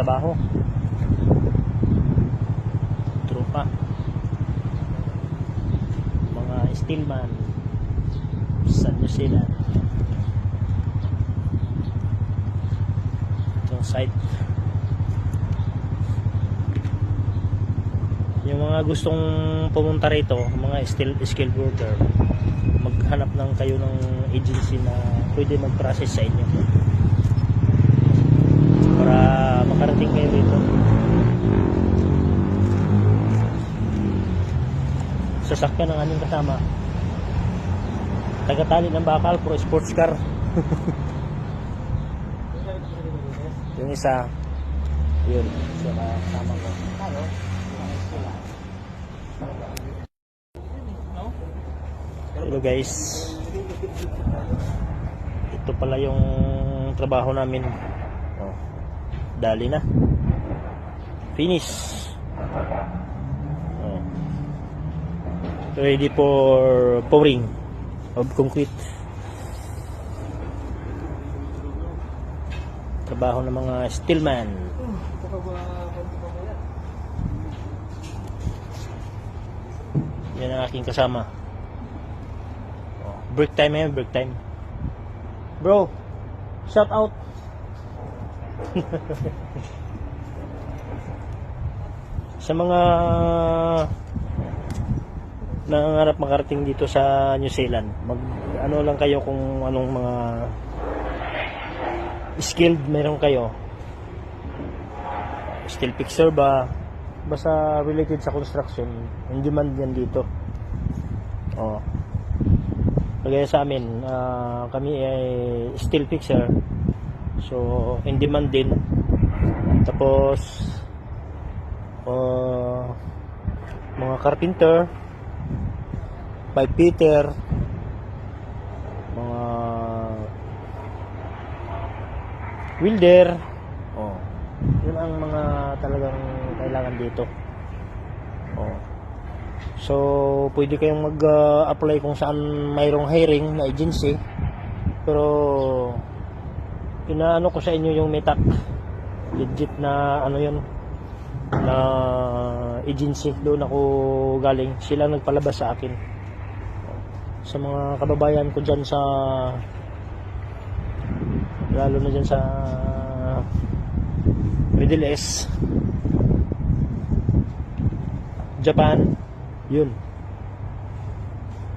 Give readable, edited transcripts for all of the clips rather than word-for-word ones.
trabaho. Tropa. Mga steelman sa New Zealand. Itong site. Yung mga gustong pumunta rito, mga skilled worker, maghanap lang kayo ng agency na pwede mag-process sa inyo para makarating kayo rito. Sasakyan ng aming kasama, tagatali ng bakal, pro sports car. Yung isa, yun, siya kasama ko. Hello guys, ito pala yung trabaho namin. Oh, dali na, finish. Oh, ready for pouring of concrete. Trabaho ng mga steelman. Yan ang aking kasama. Break time yan, break time. Bro, shout out. Sa mga nangangarap makarating dito sa New Zealand, ano lang kayo kung anong mga skilled meron kayo. Steel fixer ba? Basta related sa construction, in demand yan dito. Oh. Kagaya sa amin, kami ay steel fixer, so in demand din. Tapos mga carpenter, pipe fitter, mga welder, yun ang mga talagang kailangan dito. So, pwede kayong mag-apply kung saan mayroong hiring na agency. Pero, inaano ko sa inyo yung METAC. Legit na, ano yun, na agency. Doon ako galing. Sila nagpalabas sa akin. Sa mga kababayan ko dyan sa, lalo na dyan sa Middle East, Japan, yun,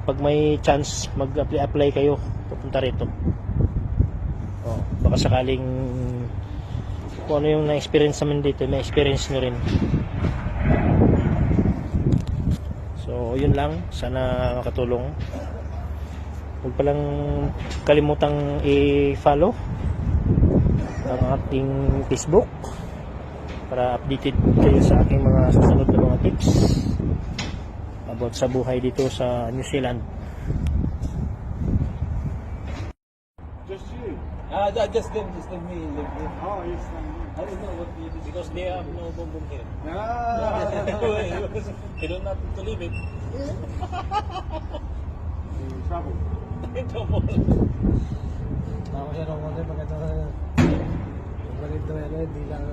pag may chance mag-apply kayo, pupunta rito. Baka sakaling kung ano yung na-experience namin dito, may experience nyo rin. So yun lang, sana makatulong. Huwag palang kalimutang i-follow ang ating Facebook para updated kayo sa aking mga susunod na mga tips about sa buhay dito sa New Zealand. Just you? Just them me live here. Oh, yes. I don't know what it is. Because they have no boom here. Ah. They don't have to leave it. In trouble. Trouble. Tama siya nung kasi maganda na yung ganito hindi lang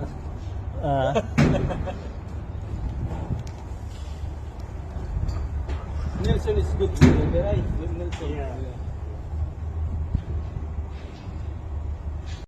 Nelson is good, right? Good Nelson. Yeah.